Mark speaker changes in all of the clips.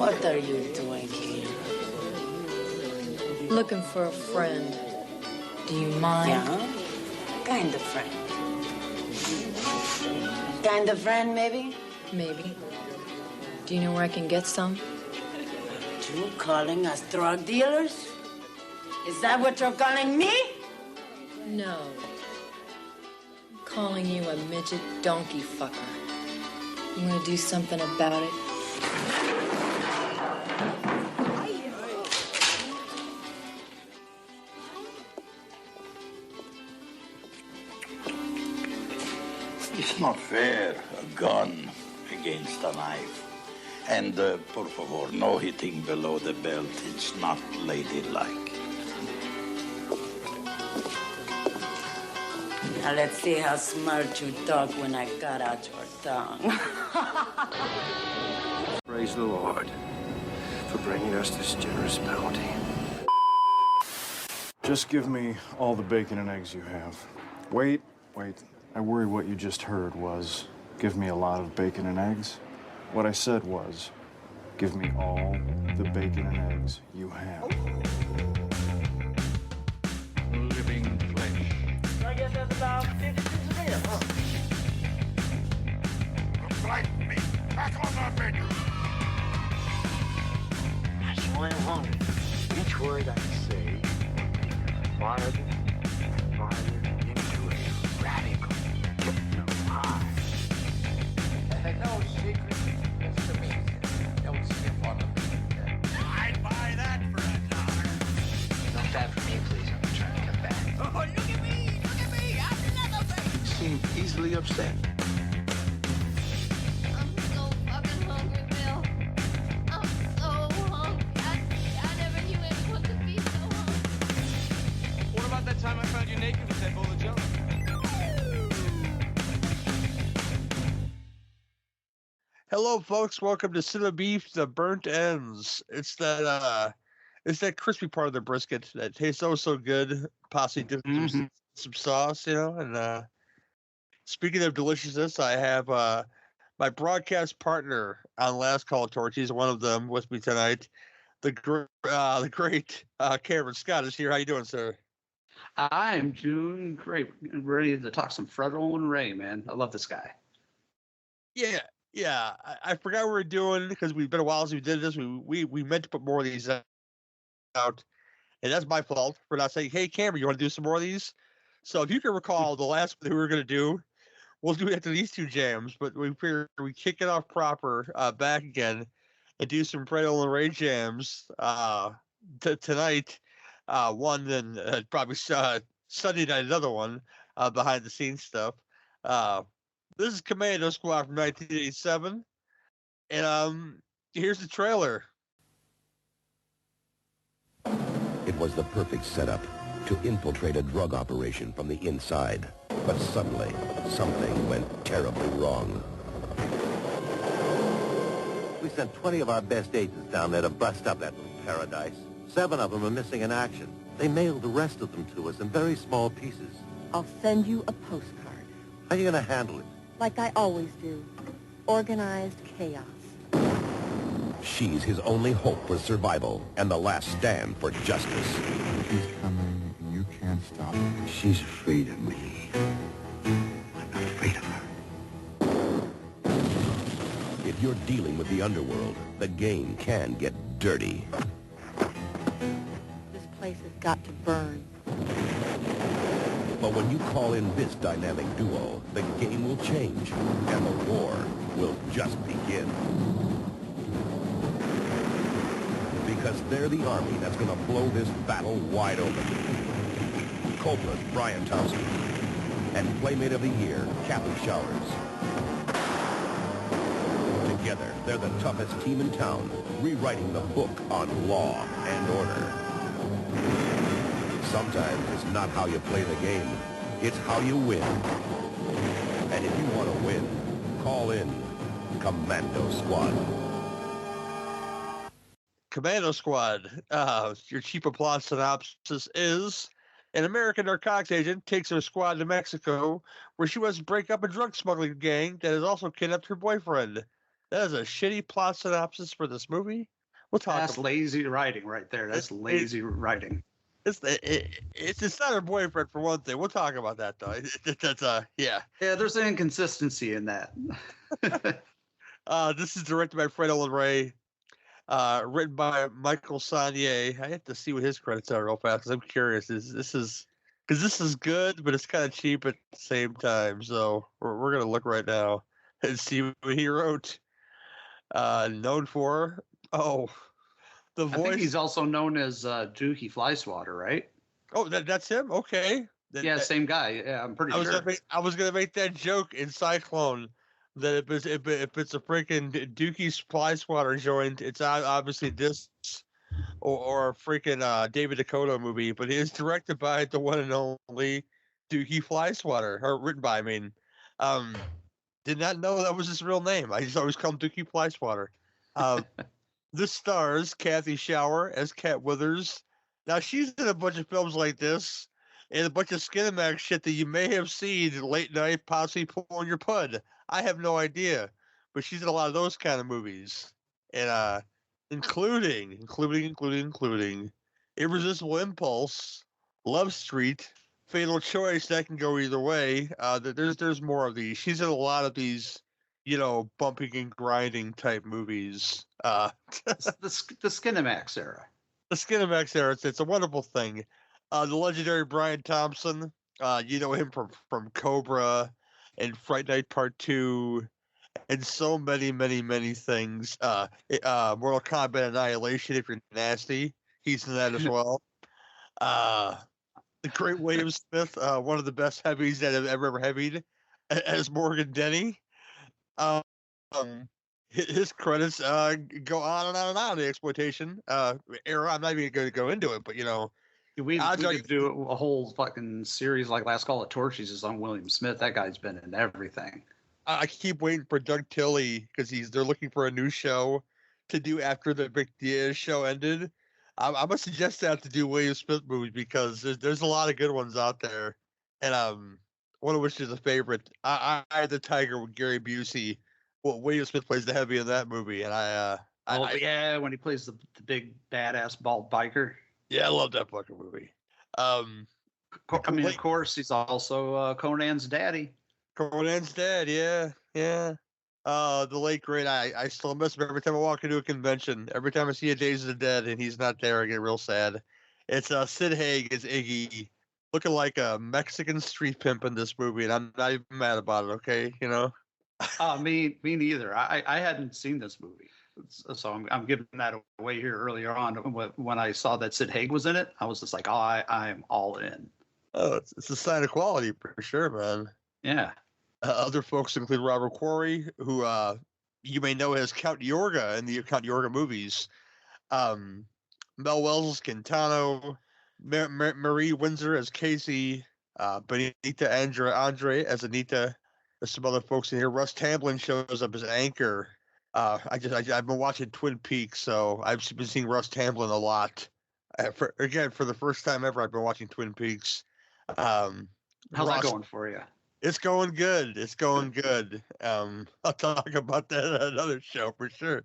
Speaker 1: What are you doing here?
Speaker 2: Looking for a friend. Do you mind?
Speaker 1: Yeah? Kind of friend. Kind of friend, maybe?
Speaker 2: Maybe. Do you know where I can get some?
Speaker 1: You calling us drug dealers? Is that what you're calling me?
Speaker 2: No. I'm calling you a midget donkey fucker. You want to do something about it?
Speaker 3: It's not fair, a gun against a knife. And, por favor, no hitting below the belt. It's not ladylike.
Speaker 1: Now let's see how smart you talk when I cut out your tongue.
Speaker 4: Praise the Lord for bringing us this generous bounty.
Speaker 5: Just give me all the bacon and eggs you have. Wait. I worry what you just heard was, give me a lot of bacon and eggs. What I said was, give me all the bacon and eggs you have.
Speaker 3: Living flesh.
Speaker 1: I guess that's about 50 cents a meal, huh?
Speaker 3: Frighten me. Back on the menu.
Speaker 4: I sure am hungry. Each word I say, farther into a radical hypno high.
Speaker 6: No secret, Mr. Meat. Don't skip on the meat.
Speaker 3: I'd buy that for $1.
Speaker 6: No time for me, please. I'm trying to come back.
Speaker 3: Oh, look at me! I'm another thing!
Speaker 4: Seem easily upset.
Speaker 7: I'm so fucking hungry, Bill. I'm so hungry. I never knew anyone could be so hungry.
Speaker 8: What about that time I found you naked with that bowl of jello? Hello, folks. Welcome to Cinema Beef, the burnt ends. It's that crispy part of the brisket that tastes so good. Possibly dipped in some sauce, you know. And speaking of deliciousness, I have my broadcast partner on Last Call Torch. He's one of them with me tonight. The great Cameron Scott is here. How you doing, sir?
Speaker 9: I'm doing great. Ready to talk some Fred Olen Ray, man. I love this guy.
Speaker 8: Yeah. I forgot what we were doing because we've been a while since we did this. We meant to put more of these out, and that's my fault for not saying, "Hey, Cameron, you want to do some more of these?" So if you can recall, the last one that we were going to do, we'll do it after these two jams. But we figure we kick it off proper back again and do some Fred Olen Ray jams tonight. One, then probably Sunday night another one behind the scenes stuff. This is Commando Squad from 1987, and here's the trailer.
Speaker 10: It was the perfect setup to infiltrate a drug operation from the inside. But suddenly, something went terribly wrong.
Speaker 11: We sent 20 of our best agents down there to bust up that little paradise. 7 of them are missing in action. They mailed the rest of them to us in very small pieces.
Speaker 12: I'll send you a postcard.
Speaker 11: How are you going to handle it?
Speaker 12: Like I always do. Organized chaos.
Speaker 10: She's his only hope for survival and the last stand for justice.
Speaker 13: She's coming, and you can't stop her.
Speaker 11: She's afraid of me. I'm not afraid of her.
Speaker 10: If you're dealing with the underworld, the game can get dirty.
Speaker 12: This place has got to burn.
Speaker 10: But when you call in this dynamic duo, the game will change, and the war will just begin. Because they're the army that's going to blow this battle wide open. Copla's Brian Thompson, and Playmate of the Year, Kathy Showers. Together, they're the toughest team in town, rewriting the book on law and order. Sometimes it's not how you play the game, it's how you win. And if you want to win, call in Commando Squad.
Speaker 8: Commando Squad. Your cheap plot synopsis is: an American narcotics agent takes her squad to Mexico, where she wants to break up a drug smuggling gang that has also kidnapped her boyfriend. That is a shitty plot synopsis for this movie. We'll talk.
Speaker 9: That's lazy writing right there. That's lazy writing.
Speaker 8: It's not her boyfriend for one thing. We'll talk about that though. That's yeah.
Speaker 9: Yeah, there's an inconsistency in that.
Speaker 8: This is directed by Fred Olen Ray, written by Michael Saunier. I have to see what his credits are real fast because I'm curious. This is good, but it's kind of cheap at the same time. So we're gonna look right now and see what he wrote. Known for the voice.
Speaker 9: I think he's also known as Dookie Flyswatter, right?
Speaker 8: Oh, that's him. Okay.
Speaker 9: Yeah, same guy. Yeah, I'm pretty sure.
Speaker 8: I was gonna make that joke in Cyclone that if it's a freaking Dookie Flyswatter joint, it's obviously this or a freaking David Dakota movie, but it is directed by the one and only Dookie Flyswatter, or written by. I mean, did not know that was his real name. I just always call him Dookie Flyswatter. This stars Kathy Shower as Kat Withers. Now she's in a bunch of films like this, and a bunch of Skinamax shit that you may have seen late night, possibly pulling your pud. I have no idea, but she's in a lot of those kind of movies, and including Irresistible Impulse, Love Street, Fatal Choice. That can go either way. There's more of these. She's in a lot of these, bumping and grinding type movies.
Speaker 9: The Skinamax era.
Speaker 8: The Skinamax era. It's a wonderful thing. The legendary Brian Thompson. You know him from Cobra and Fright Night Part 2 and so many things. Mortal Kombat Annihilation, if you're nasty. He's in that as well. The great William Smith, one of the best heavies that have ever heavied, as Morgan Denny. His credits go on and on and on. The exploitation era. I'm not even going to go into it, but
Speaker 9: we could do a whole fucking series like Last Call of Torchies is on William Smith. That guy's been in everything.
Speaker 8: I keep waiting for Doug Tilley because they're looking for a new show to do after the Vic Diaz show ended. I'm gonna suggest that to do William Smith movies because there's a lot of good ones out there, and one of which is a favorite. I the Tiger with Gary Busey. Well, William Smith plays the heavy in that movie, and
Speaker 9: when he plays the big badass bald biker.
Speaker 8: Yeah, I love that fucking movie.
Speaker 9: Of course, he's also Conan's daddy.
Speaker 8: Conan's dad, yeah. The late great. I still miss him every time I walk into a convention. Every time I see a Days of the Dead and he's not there, I get real sad. It's Sid Haig as Iggy, looking like a Mexican street pimp in this movie, and I'm not even mad about it. Okay,
Speaker 9: Me neither. I hadn't seen this movie, so I'm giving that away here earlier on. When I saw that Sid Haig was in it, I was just like, I'm all in.
Speaker 8: Oh, it's a sign of quality for sure, man.
Speaker 9: Yeah.
Speaker 8: Other folks include Robert Quarry, who you may know as Count Yorga in the Count Yorga movies. Mel Wells as Quintano, Marie Windsor as Casey, Benita Andre as Anita. There's some other folks in here. Russ Tamblyn shows up as Anchor. I've been watching Twin Peaks, so I've been seeing Russ Tamblyn a lot. For the first time ever, I've been watching Twin Peaks.
Speaker 9: How's that going for you?
Speaker 8: It's going good. I'll talk about that at another show for sure.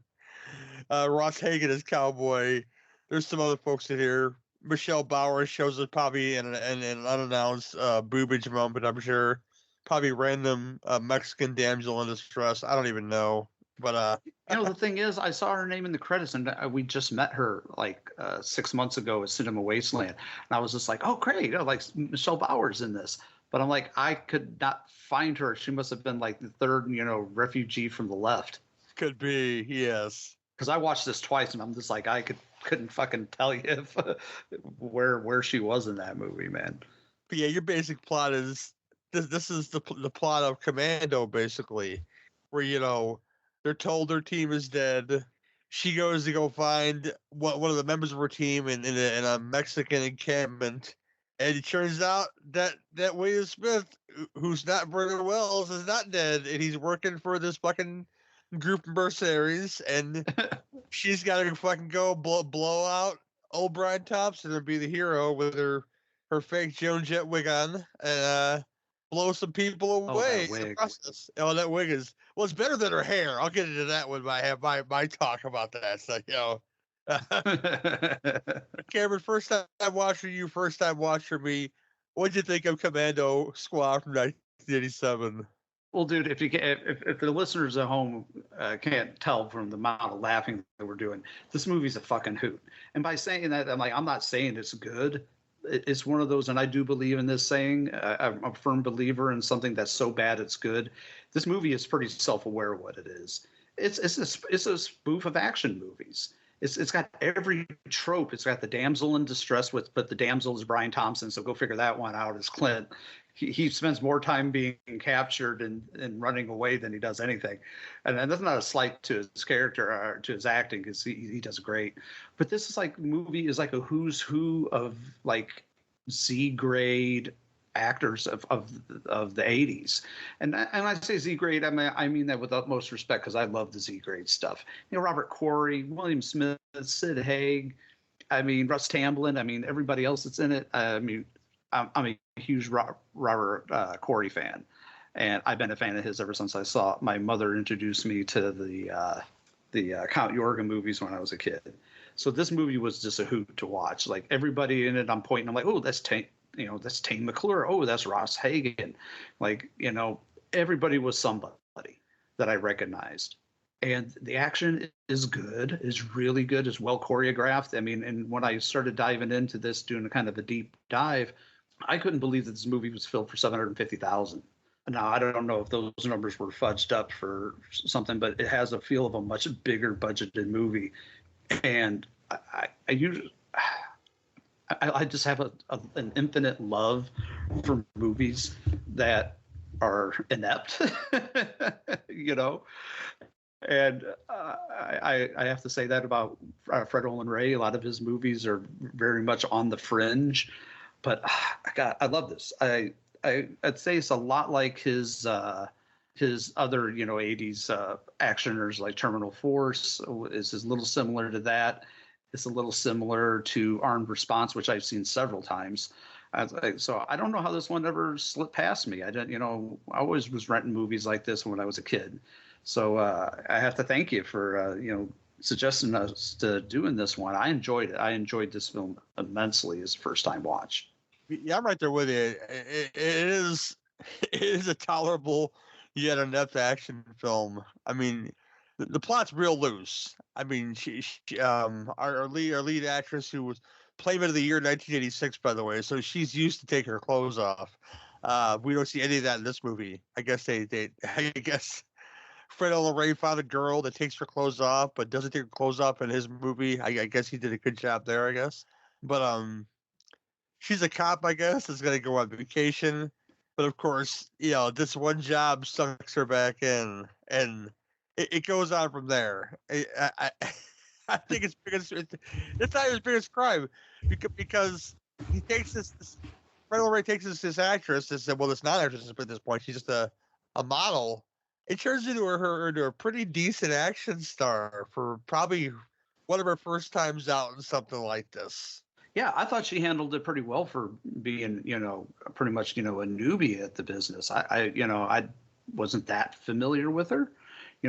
Speaker 8: Ross Hagen as Cowboy. There's some other folks in here. Michelle Bauer shows up probably in an unannounced boobage moment, I'm sure. Probably random Mexican damsel in distress. I don't even know. But
Speaker 9: the thing is, I saw her name in the credits, and we just met her like 6 months ago at Cinema Wasteland, and I was just like, oh great, like Michelle Bauer's in this. But I'm like, I could not find her. She must have been like the third, refugee from the left.
Speaker 8: Could be, yes.
Speaker 9: Because I watched this twice, and I'm just like, I couldn't fucking tell you if where she was in that movie, man.
Speaker 8: But yeah, your basic plot is this is the plot of Commando, basically, where they're told their team is dead. She goes to go find one of the members of her team in a Mexican encampment. And it turns out that William Smith, who's not Bernard Wells, is not dead, and he's working for this fucking group of mercenaries, and she's got to fucking go blow out old Brian Thompson and be the hero with her fake Joan Jett wig on, and blow some people away. That wig is it's better than her hair. I'll get into that when I have my talk about that. So Cameron, first time watcher, you first time watcher me. What'd you think of Commando Squad from 1987?
Speaker 9: Well, dude, if the listeners at home can't tell from the amount of laughing that we're doing, this movie's a fucking hoot. And by saying that, I'm not saying it's good. It's one of those, and I do believe in this saying. I'm a firm believer in something that's so bad it's good. This movie is pretty self-aware of what it is. It's a spoof of action movies. It's got every trope. It's got the damsel in distress but the damsel is Brian Thompson, so go figure that one out as Clint. He spends more time being captured and running away than he does anything. And that's not a slight to his character or to his acting, because he does great. But this is like movie is like a who's who of like Z grade actors of the 80s. And I say Z grade, I mean that with utmost respect, because I love the Z grade stuff. Robert Corey, William Smith, Sid Haig, Russ Tamblyn, everybody else that's in it. I'm a huge Robert Corey fan, and I've been a fan of his ever since I saw my mother introduced me to the Count Yorga movies when I was a kid. So this movie was just a hoot to watch. Like everybody in it, I'm pointing. I'm like, oh, that's that's Tane McClure. Oh, that's Ross Hagen. Everybody was somebody that I recognized. And the action is good, is really good, is well choreographed. And when I started diving into this, doing kind of a deep dive, I couldn't believe that this movie was filled for $750,000. Now, I don't know if those numbers were fudged up for something, but it has a feel of a much bigger budgeted movie. And I just have an infinite love for movies that are inept, And I have to say that about Fred Olen Ray. A lot of his movies are very much on the fringe, but I love this. I'd say it's a lot like his other 80s actioners like Terminal Force is a little similar to that. It's a little similar to Armed Response, which I've seen several times. So I don't know how this one ever slipped past me. I always was renting movies like this when I was a kid. So I have to thank you for suggesting us to doing this one. I enjoyed it. I enjoyed this film immensely as a first time watch.
Speaker 8: Yeah, I'm right there with you. It is a tolerable yet inept action film. The plot's real loose. Our lead actress, who was Playmate of the Year 1986, by the way, so she's used to taking her clothes off. We don't see any of that in this movie. I guess Fred Olen Ray found a girl that takes her clothes off, but doesn't take her clothes off in his movie. I guess he did a good job there, I guess. But she's a cop, I guess, is going to go on vacation. But of course, this one job sucks her back in, and it goes on from there. I think it's not his biggest crime, because he takes this Fred Olen Ray takes this actress, this non-actress at this point, she's just a model. It turns into a pretty decent action star for probably one of her first times out in something like this.
Speaker 9: Yeah, I thought she handled it pretty well for being, pretty much, a newbie at the business. I wasn't that familiar with her.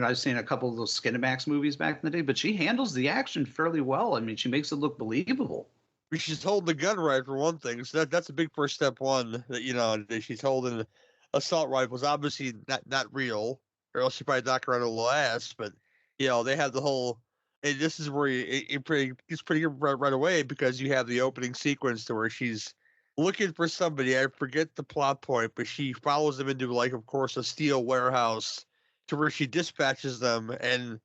Speaker 9: I've seen a couple of those Skinamax movies back in the day, but she handles the action fairly well. She makes it look believable.
Speaker 8: She's holding the gun right, for one thing. So that's a big first step one, that she's holding assault rifles, obviously not real, or else she probably knock her out of the last. But they have the whole, and this is where it's pretty good right away, because you have the opening sequence to where she's looking for somebody. I forget the plot point, but she follows them into, of course, a steel warehouse to where she dispatches them. And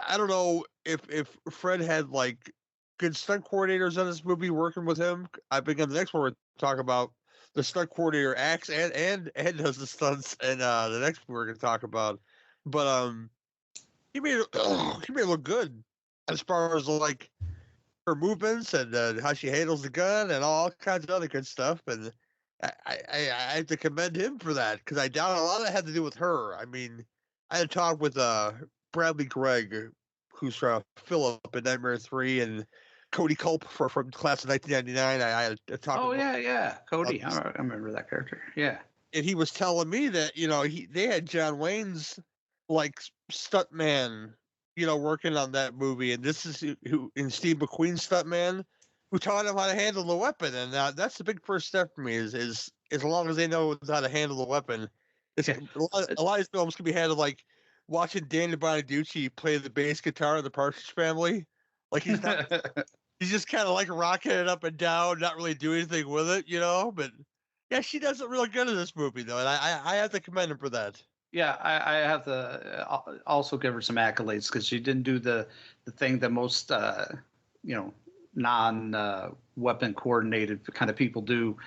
Speaker 8: I don't know if Fred had good stunt coordinators on this movie working with him. I think on the next one we're talking about, the stunt coordinator acts and does the stunts, and the next one we're going to talk about. But he made it look good as far as her movements and how she handles the gun and all kinds of other good stuff. And I have to commend him for that, because I doubt a lot of it had to do with her. I had talked with Bradley Gregg, who's Philip in Nightmare 3, and Cody Culp from class of 1999. I had a talk.
Speaker 9: Oh, yeah, Cody. I remember that character. Yeah.
Speaker 8: And he was telling me that they had John Wayne's stuntman working on that movie, and this is who in Steve McQueen's stuntman who taught him how to handle the weapon, and that's the big first step for me. Is as long as they know how to handle the weapon, it's a lot of these films can be handled like watching Danny Bonaducci play the bass guitar in the Partridge Family. Like he's not, he's just kind of like rocking it up and down, not really doing anything with it, But yeah, she does it real good in this movie, though, and I have to commend him for that.
Speaker 9: Yeah, I have to also give her some accolades because she didn't do the thing that most non weapon coordinated kind of people do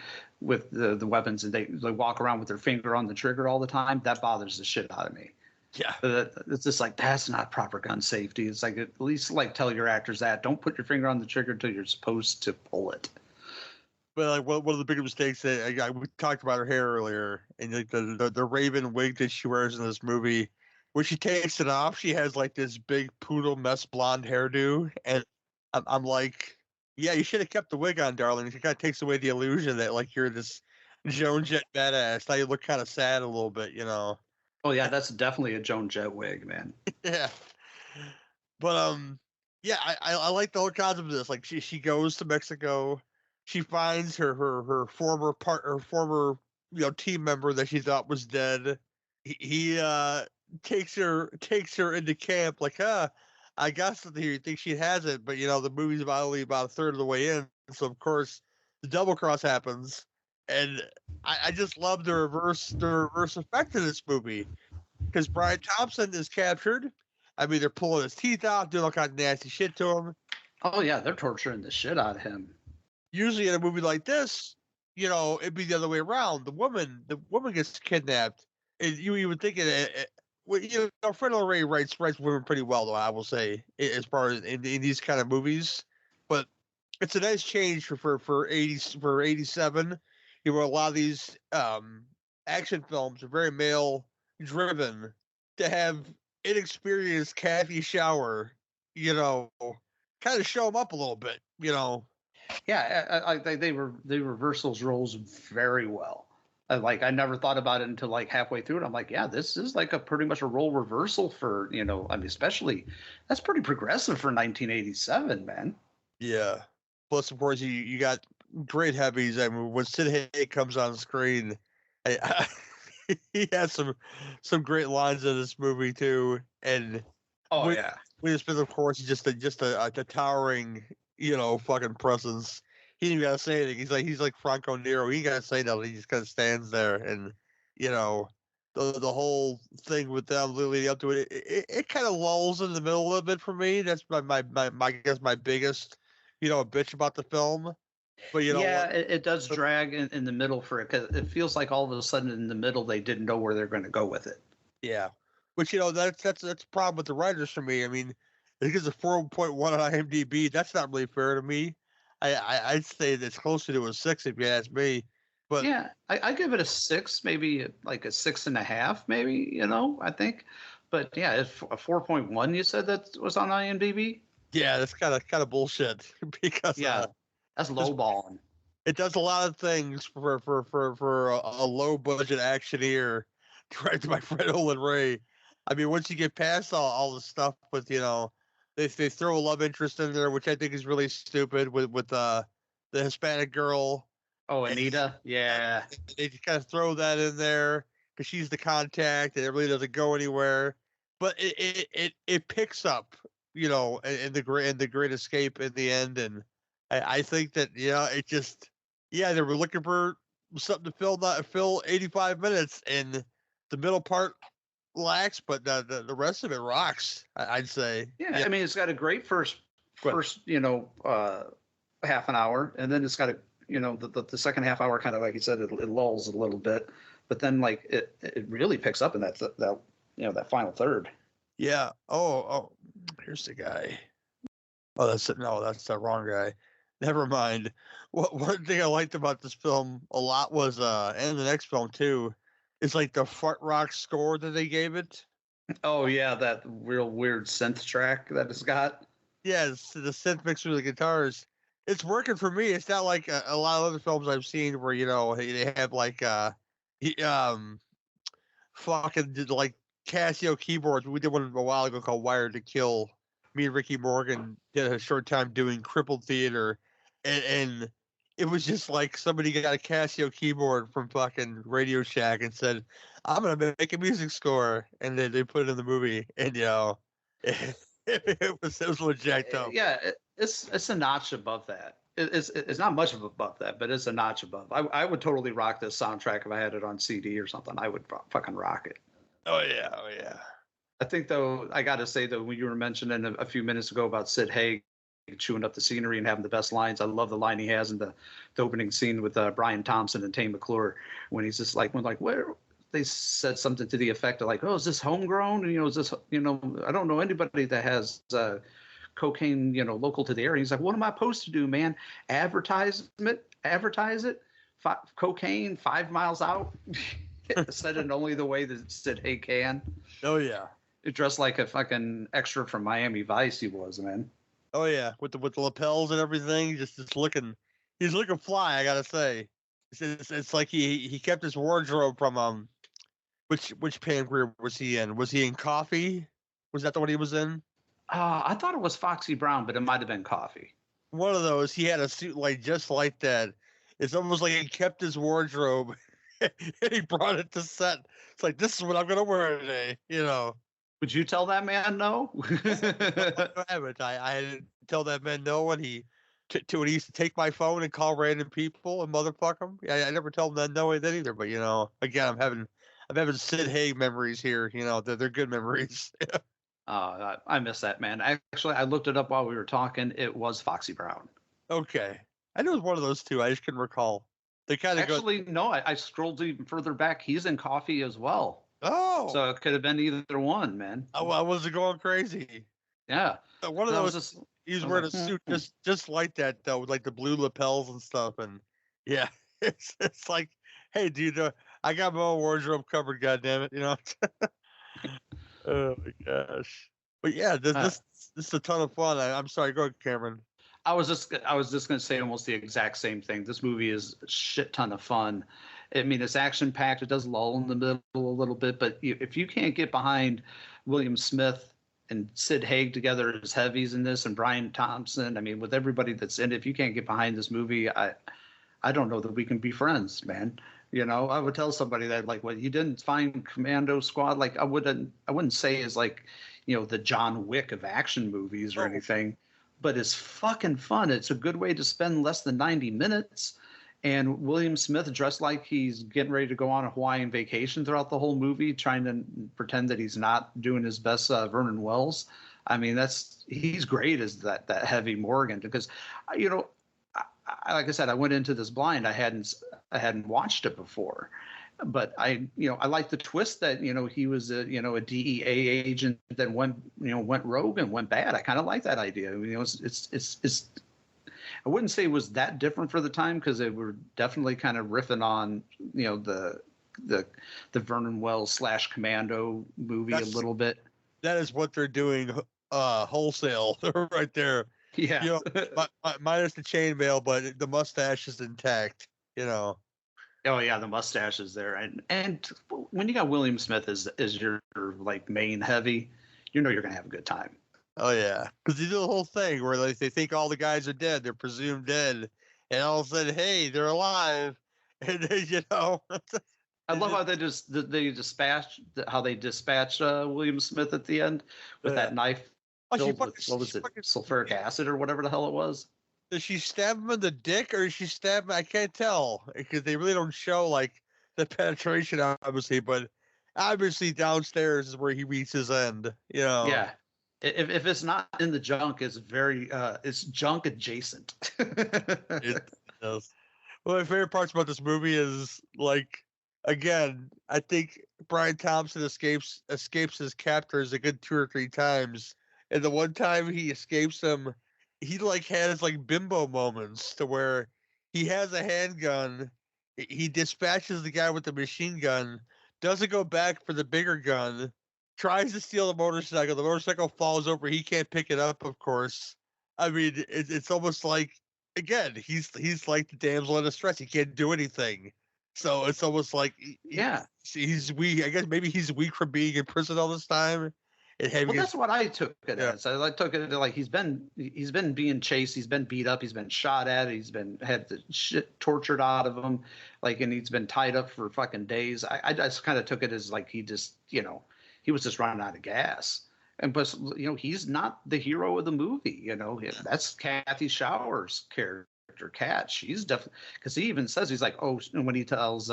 Speaker 9: with the weapons, and they walk around with their finger on the trigger all the time. That bothers the shit out of me.
Speaker 8: Yeah,
Speaker 9: it's just like that's not proper gun safety. It's like at least like tell your actors that don't put your finger on the trigger until you're supposed to pull it.
Speaker 8: But like one of the bigger mistakes that we talked about her hair earlier, and like the raven wig that she wears in this movie, when she takes it off, she has like this big poodle mess blonde hairdo, and I'm like, yeah, you should have kept the wig on, darling. It kind of takes away the illusion that like you're this Joan Jett badass. Now you look kind of sad a little bit,
Speaker 9: Oh yeah, that's definitely a Joan Jett wig, man.
Speaker 8: Yeah, but yeah, I like the whole concept of this. Like she goes to Mexico. She finds her former team member that she thought was dead. He takes her into camp like, I guess you think she has it, but the movie's only about a third of the way in, so of course the double cross happens, and I just love the reverse effect of this movie because Brian Thompson is captured. I mean, they're pulling his teeth out, doing all kinds of nasty shit to him.
Speaker 9: Oh yeah, they're torturing the shit out of him. Usually
Speaker 8: in a movie like this, it'd be the other way around. The woman gets kidnapped, and you would think Fredo Ray writes women pretty well, though, I will say, as far as in these kind of movies. But it's a nice change for 87. A lot of these action films are very male driven. To have inexperienced Kathy Shower, kind of show them up a little bit,
Speaker 9: Yeah, they reverse those roles very well. I never thought about it until like halfway through it. I'm like, yeah, this is like pretty much a role reversal for, I mean, especially that's pretty progressive for 1987, man.
Speaker 8: Yeah. Plus, of course, you got great heavies. I mean, when Sid Haig comes on screen, he has some great lines in this movie too. And Will Smith, of course, is just a towering, fucking presence. He didn't even gotta say anything. He's like Franco Nero. He ain't gotta say nothing. He just kind of stands there, and the whole thing with them leading up to it, it kind of lulls in the middle a little bit for me. That's my I guess my biggest, bitch about the film. But
Speaker 9: it does drag in the middle for it because it feels like all of a sudden in the middle they didn't know where they're going to go with it.
Speaker 8: Yeah, which that's a problem with the writers for me. I mean, it gives a 4.1 on IMDb. That's not really fair to me. I'd say it's closer to a 6 if you ask me. But
Speaker 9: yeah, I give it a 6, maybe like a 6.5, maybe. I think. But yeah, if a 4.1 you said that was on IMDb.
Speaker 8: Yeah, that's kind of bullshit because
Speaker 9: that's lowballing.
Speaker 8: It does a lot of things for a low budget actioneer directed by Fred Olen Ray. I mean, once you get past all the stuff with they throw a love interest in there, which I think is really stupid with the Hispanic girl.
Speaker 9: Oh, Anita, yeah.
Speaker 8: They kind of throw that in there because she's the contact, and it really doesn't go anywhere. But it picks up, in the Great Escape in the end, and I think that it just they were looking for something to fill 85 minutes, and the middle part lacks, but the rest of it rocks. I'd say.
Speaker 9: Yeah, I mean, it's got a great first half an hour, and then it's got the second half hour kind of like you said, it lulls a little bit, but then like it really picks up in that final third.
Speaker 8: Yeah. Oh, here's the guy. Oh, that's it. No, that's the wrong guy. Never mind. One thing I liked about this film a lot was, and the next film too, is like the fart rock score that they gave it.
Speaker 9: Oh yeah, that real weird synth track that it's got.
Speaker 8: Yeah, the synth mixed with the guitars. It's working for me. It's not like a lot of other films I've seen where they have like fucking like Casio keyboards. We did one a while ago called Wired to Kill. Me and Ricky Morgan did a short time doing crippled theater, and it was just like somebody got a Casio keyboard from fucking Radio Shack and said, "I'm gonna make a music score," and then they put it in the movie, and it was a little jacked up.
Speaker 9: Yeah, it's a notch above that. It's not much above that, but it's a notch above. I would totally rock this soundtrack if I had it on CD or something. I would fucking rock it.
Speaker 8: Oh yeah.
Speaker 9: I think though, I got to say though, when you were mentioning a few minutes ago about Sid Haig chewing up the scenery and having the best lines, I love the line he has in the opening scene with Brian Thompson and Tay McClure when he's just like, where they said something to the effect of like, oh, is this homegrown? And, is this, I don't know anybody that has cocaine, local to the area. He's like, what am I supposed to do, man? Advertise it? Cocaine 5 miles out? Said it only the way that Sid Haig can.
Speaker 8: Oh yeah.
Speaker 9: Dressed like a fucking extra from Miami Vice, he was, man.
Speaker 8: Oh yeah, with the lapels and everything, just looking, he's looking fly. I gotta say, it's like he kept his wardrobe from which Pan Greer was he in? Was he in Coffee? Was that the one he was in?
Speaker 9: I thought it was Foxy Brown, but it might have been Coffee.
Speaker 8: One of those. He had a suit just like that. It's almost like he kept his wardrobe and he brought it to set. It's like, this is what I'm gonna wear today.
Speaker 9: Would you tell that man no?
Speaker 8: I didn't tell that man no when he used to take my phone and call random people and motherfuck them. I never tell him that no then either. But again, I'm having Sid Haig memories here. They're good memories.
Speaker 9: I miss that, man. Actually, I looked it up while we were talking. It was Foxy Brown.
Speaker 8: Okay, I knew it was one of those two. I just couldn't recall. They kind of
Speaker 9: no. I scrolled even further back. He's in Coffee as well.
Speaker 8: Oh,
Speaker 9: so it could have been either one, man.
Speaker 8: Oh, I wasn't going crazy.
Speaker 9: Yeah,
Speaker 8: one of those. He's wearing a suit just like that though, with like the blue lapels and stuff, and yeah, it's like, hey, dude, I got my own wardrobe covered. Goddamn it, Oh my gosh! But yeah, this is a ton of fun. I'm sorry, go ahead, Cameron.
Speaker 9: I was just gonna say almost the exact same thing. This movie is a shit ton of fun. I mean, it's action packed. It does lull in the middle a little bit, but if you can't get behind William Smith and Sid Haig together as heavies in this, and Brian Thompson, I mean, with everybody that's in it, if you can't get behind this movie, I don't know that we can be friends, man. I would tell somebody that, like, what you didn't find Commando Squad, like I wouldn't say is like, the John Wick of action movies or anything, but it's fucking fun. It's a good way to spend less than 90 minutes. And William Smith dressed like he's getting ready to go on a Hawaiian vacation throughout the whole movie, trying to pretend that he's not doing his best Vernon Wells. I mean, he's great as that heavy Morgan, because, like I said, I went into this blind. I hadn't watched it before, but I like the twist that, he was a DEA agent that went rogue and went bad. I kind of like that idea. It's I wouldn't say it was that different for the time, because they were definitely kind of riffing on, the Vernon Wells / Commando movie a little bit.
Speaker 8: That is what they're doing wholesale right there.
Speaker 9: Yeah.
Speaker 8: Minus the chainmail, but the mustache is intact, Oh
Speaker 9: yeah, the mustache is there. And when you got William Smith as your like main heavy, you're going to have a good time.
Speaker 8: Oh yeah, because they do the whole thing where they think all the guys are dead, they're presumed dead, and all of a sudden, hey, they're alive, and
Speaker 9: I love how they dispatch William Smith at the end with that knife filled with, what was it, sulfuric acid or whatever the hell it was.
Speaker 8: Does she stab him in the dick, or does she stab him? I can't tell, because they really don't show like the penetration, obviously, but obviously downstairs is where he reaches his end.
Speaker 9: Yeah. If it's not in the junk, it's it's junk adjacent.
Speaker 8: It does. One of my favorite parts about this movie is, like, again, I think Brian Thompson escapes his captors a good 2 or 3 times, and the one time he escapes them, he like has like bimbo moments to where he has a handgun, he dispatches the guy with the machine gun, doesn't go back for the bigger gun, tries to steal the motorcycle falls over, he can't pick it up, of course. I mean, it's almost like, again, he's like the damsel in distress, he can't do anything. So it's almost like
Speaker 9: Yeah.
Speaker 8: he's weak. I guess maybe he's weak from being in prison all this time.
Speaker 9: Well, that's what I took it as. I took it like he's been being chased, he's been beat up, he's been shot at, he's been had the shit tortured out of him, like, and he's been tied up for fucking days. I just kind of took it as like he just, he was just running out of gas. And but he's not the hero of the movie. That's Kathy Shower's character, Kat. She's definitely, because he even says, he's like, oh, when he tells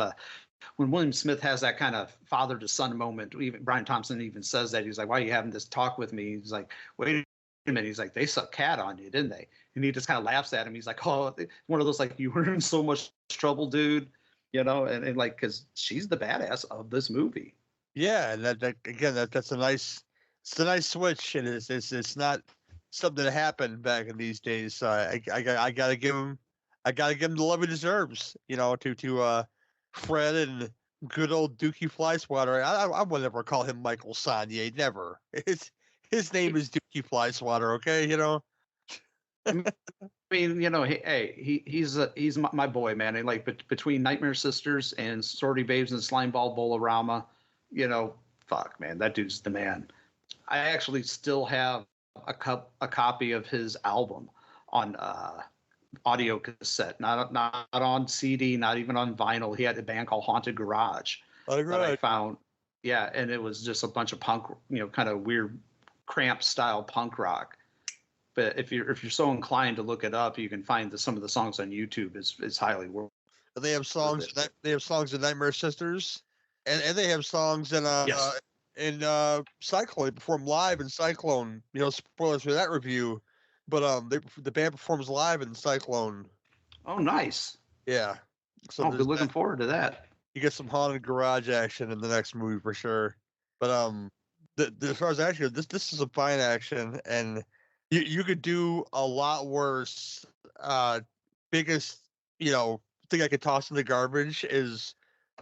Speaker 9: when William Smith has that kind of father to son moment, even Brian Thompson even says that. He's like, why are you having this talk with me? He's like, wait a minute. He's like, they sucked cat on you, didn't they? And he just kind of laughs at him. He's like, oh, one of those, like, you were in so much trouble, dude. And like, because she's the badass of this movie.
Speaker 8: Yeah, and that's a nice, it's a nice switch, and it's not something that happened back in these days. So I gotta give him the love he deserves. To Fred and good old Dookie Flyswatter. I would never call him Michael Sonnier. Never. His name is Dookie Flyswatter. Okay,
Speaker 9: I mean, he's my boy, man. And like between Nightmare Sisters and Sorority Babes and Slimeball Bolorama, fuck, man, that dude's the man. I actually still have a copy of his album on audio cassette, not on CD, not even on vinyl. He had a band called Haunted Garage that I found. Yeah, and it was just a bunch of punk, kind of weird, cramped style punk rock. But if you're so inclined to look it up, you can find some of the songs on YouTube. It's highly worth.
Speaker 8: They have songs. They have songs in Nightmare Sisters, and they have songs in Cyclone. They perform live in Cyclone. Spoilers for that review. But the band performs live in Cyclone.
Speaker 9: Oh, nice.
Speaker 8: Yeah. So
Speaker 9: I'll be looking forward to that.
Speaker 8: You get some Haunted Garage action in the next movie for sure. But as far as action, this is a fine action, and you could do a lot worse. Biggest thing I could toss in the garbage is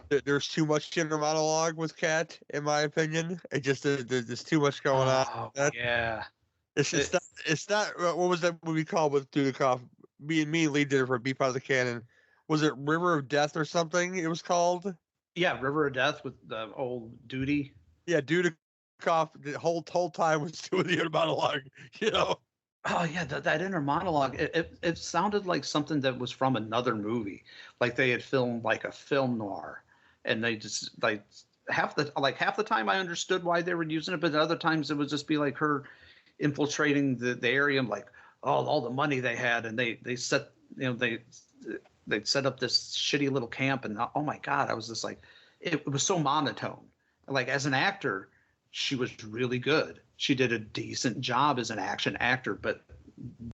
Speaker 8: that there's too much inner monologue with Kat, in my opinion. It just there's too much going on.
Speaker 9: Yeah.
Speaker 8: It's not. What was that movie called with Dudikoff? Me and Lee did it for Beef Out of the Cannon. Was it River of Death or something? It was called.
Speaker 9: Yeah, River of Death with the old Duty.
Speaker 8: Yeah, Dudikoff the whole time was doing the inner monologue.
Speaker 9: Oh yeah, that inner monologue. It sounded like something that was from another movie, like they had filmed like a film noir, and they just like half the time I understood why they were using it, but other times it would just be like her infiltrating the area, like all the money they had, and they set they set up this shitty little camp, and oh my god, I was just like, it was so monotone. Like as an actor, she was really good. She did a decent job as an action actor, but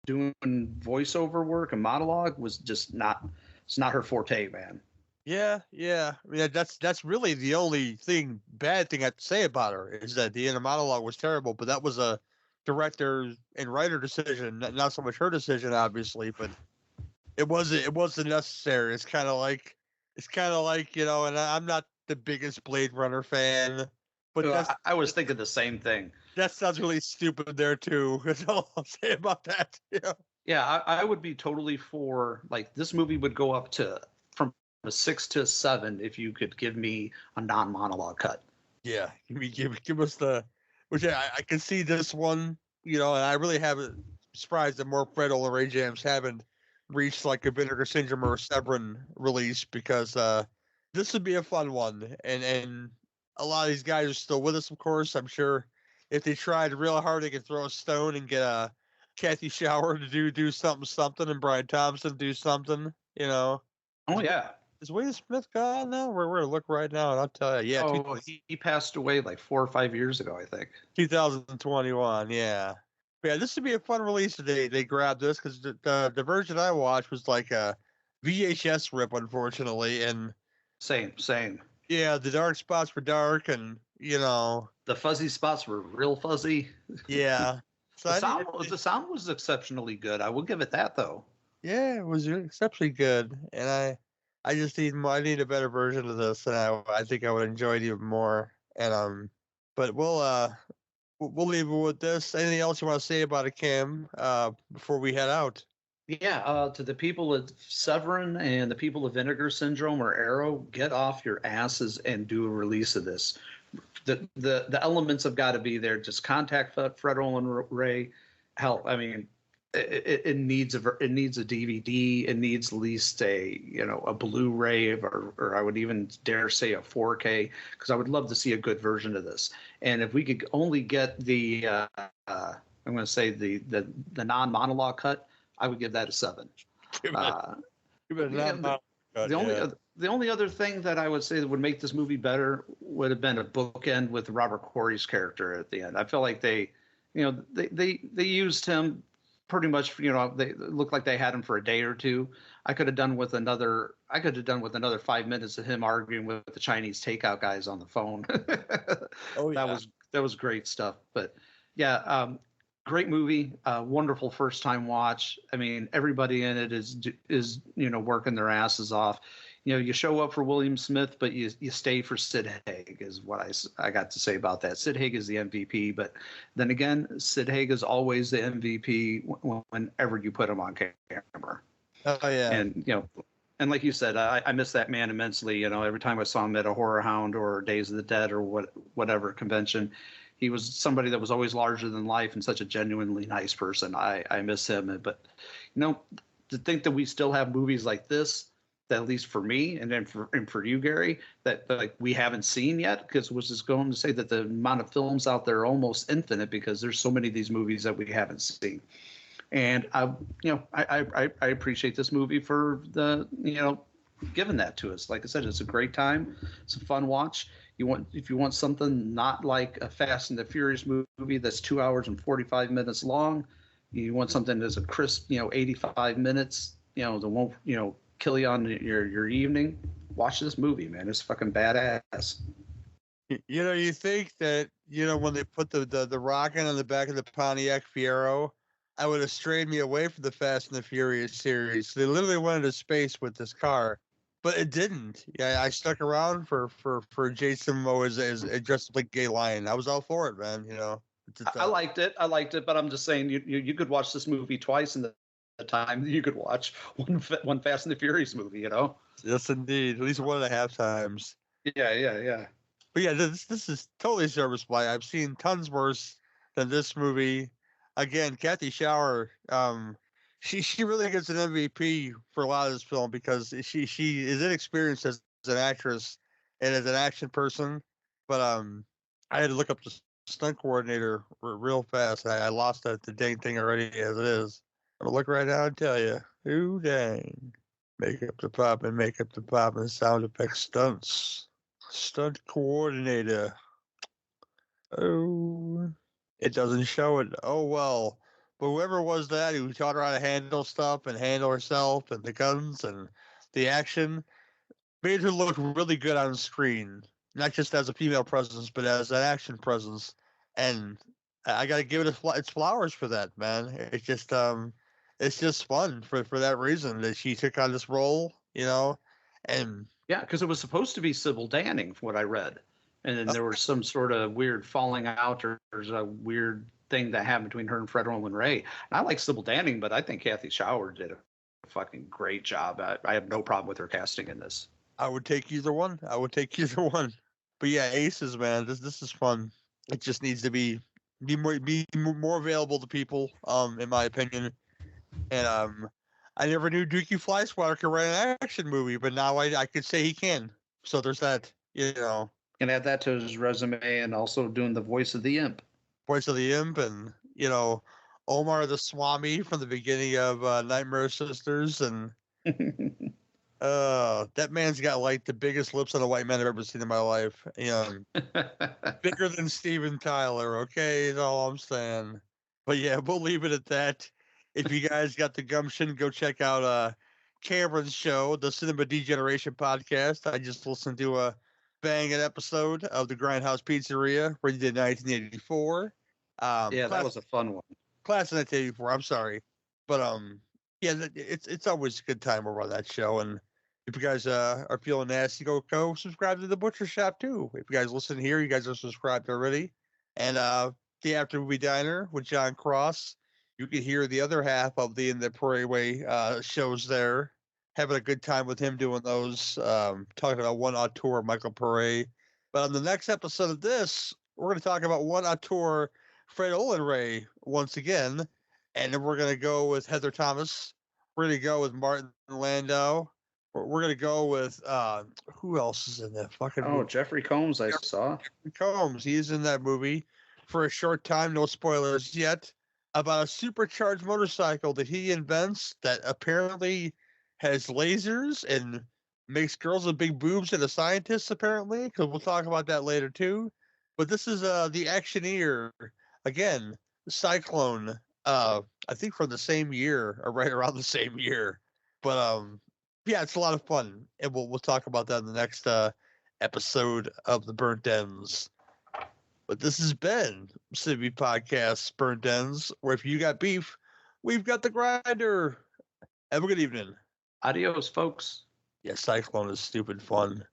Speaker 9: doing voiceover work and monologue was just it's not her forte, man.
Speaker 8: Yeah. I mean, that's really the only bad thing I have to say about her is that the inner monologue was terrible, but that was a director and writer decision, not so much her decision, obviously, but it wasn't necessary. It's kind of like, and I'm not the biggest Blade Runner fan, but
Speaker 9: I was thinking the same thing.
Speaker 8: That sounds really stupid there too. That's all I'll say about that.
Speaker 9: Yeah, I would be totally for, like, this movie would go up from a 6 to a 7 if you could give me a non-monologue cut.
Speaker 8: Yeah, give us the. Which I can see this one, and I really haven't surprised that more Fred Olen Ray Jams haven't reached like a Vinegar Syndrome or a Severin release, because this would be a fun one, and a lot of these guys are still with us, of course. I'm sure if they tried real hard, they could throw a stone and get a Kathy Shower to do something, and Brian Thompson do something,
Speaker 9: Oh yeah.
Speaker 8: Is William Smith gone now? We're going to look right now, and I'll tell you. Yeah.
Speaker 9: Oh, he passed away like 4 or 5 years ago, I think.
Speaker 8: 2021, yeah. Yeah, this would be a fun release today. They grabbed this because the version I watched was like a VHS rip, unfortunately. And
Speaker 9: Same.
Speaker 8: Yeah, the dark spots were dark, and,
Speaker 9: The fuzzy spots were real fuzzy.
Speaker 8: Yeah. So
Speaker 9: the sound was exceptionally good. I will give it that, though.
Speaker 8: Yeah, it was exceptionally good. And I just need a better version of this, and I think I would enjoy it even more. And but we'll leave it with this. Anything else you want to say about it, Cam, before we head out?
Speaker 9: Yeah, to the people of Severin and the people of Vinegar Syndrome or Arrow, get off your asses and do a release of this. The elements have got to be there. Just contact Fred Olen Ray. Hell, I mean, it needs a DVD. It needs at least a Blu-ray or I would even dare say a 4K, because I would love to see a good version of this. And if we could only get the I'm going to say the non-monologue cut, I would give that a 7. The only other thing that I would say that would make this movie better would have been a bookend with Robert Corey's character at the end. I feel like they used him pretty much. They looked like they had him for a day or two. I could have done with another 5 minutes of him arguing with the Chinese takeout guys on the phone. Oh, yeah. That was great stuff. But yeah. Great movie, wonderful first time watch. I mean, everybody in it is working their asses off. You show up for William Smith, but you stay for Sid Haig is what I got to say about that. Sid Haig is the MVP, but then again, Sid Haig is always the MVP whenever you put him on camera.
Speaker 8: Oh yeah,
Speaker 9: and like you said, I miss that man immensely. Every time I saw him at a Horror Hound or Days of the Dead or whatever convention. He was somebody that was always larger than life and such a genuinely nice person. I miss him. But, to think that we still have movies like this, that at least for me and then for you, Gary, that like we haven't seen yet, because I was just going to say that the amount of films out there are almost infinite because there's so many of these movies that we haven't seen. And I appreciate this movie for giving that to us. Like I said, it's a great time. It's a fun watch. If you want something not like a Fast and the Furious movie that's 2 hours and 45 minutes long, you want something that's a crisp, 85 minutes, that won't, kill you on your evening. Watch this movie, man. It's fucking badass.
Speaker 8: You think that, when they put the rocket on the back of the Pontiac Fiero, I would have strayed me away from the Fast and the Furious series. They literally went into space with this car. But it didn't. Yeah, I stuck around for Jason Momoa as dressed up like Gay Lion. I was all for it, man.
Speaker 9: I liked it. But I'm just saying, you could watch this movie twice in the time you could watch one Fast and the Furious movie.
Speaker 8: Yes, indeed. At least 1.5 times.
Speaker 9: Yeah.
Speaker 8: But yeah, this is totally serviceable. I've seen tons worse than this movie. Again, Kathy Shower. She really gets an MVP for a lot of this film because she is inexperienced as an actress and as an action person. But I had to look up the stunt coordinator real fast. I lost the dang thing already as it is. I'm gonna look right now and tell you. Ooh dang. Makeup to pop and sound effects stunts. Stunt coordinator. Oh, it doesn't show it. Oh well. But whoever was that who taught her how to handle stuff and handle herself and the guns and the action made her look really good on screen, not just as a female presence, but as an action presence. And I got to give it its flowers for that, man. It's just fun for that reason that she took on this role, and
Speaker 9: yeah, because it was supposed to be Sybil Danning, from what I read, and then there was some sort of weird falling out or there's a weird thing that happened between her and Fred Olen Ray. And I like Sybil Danning, but I think Kathy Shower did a fucking great job. I have no problem with her casting in this.
Speaker 8: I would take either one. But yeah, Aces, man, this is fun. It just needs to be more available to people, in my opinion. And I never knew Dookie Flyswatter could write an action movie, but now I could say he can. So there's that,
Speaker 9: And add that to his resume, and also doing the voice of the Imp.
Speaker 8: And Omar the Swami from the beginning of Nightmare Sisters, and that man's got like the biggest lips on a white man I've ever seen in my life. Bigger than Steven Tyler. Okay, is all I'm saying. But yeah, we'll leave it at that. If you guys got the gumption, go check out Cameron's show, the Cinema Degeneration Podcast. I just listened to a banging episode of the Grindhouse Pizzeria, where he did 1984.
Speaker 9: That was a fun one.
Speaker 8: Class of 1984. I'm sorry, but yeah, it's always a good time over on that show. And if you guys are feeling nasty, go subscribe to the Butcher Shop too. If you guys listen here, you guys are subscribed already. And the After Movie Diner with John Cross, You can hear the other half of the In the Prairie Way shows there. Having a good time with him doing those. Talking about one auteur, Michael Pare. But on the next episode of this, we're going to talk about one auteur, Fred Olen Ray, once again. And then we're going to go with Heather Thomas. We're going to go with Martin Landau. We're going to go with, who else is in that fucking movie?
Speaker 9: Jeffrey Combs, I saw.
Speaker 8: Jeffrey Combs, he's in that movie for a short time. No spoilers yet. About a supercharged motorcycle that he invents that apparently has lasers and makes girls with big boobs into scientists, apparently, because we'll talk about that later, too. But this is the Actioneer, again, Cyclone, I think from the same year, or right around the same year. But, yeah, it's a lot of fun, and we'll talk about that in the next episode of The Burnt Ends. But this has been Civi Podcast Burnt Ends, where if you got beef, we've got the grinder. Have a good evening.
Speaker 9: Adios, folks.
Speaker 8: Yeah, Cyclone is stupid fun.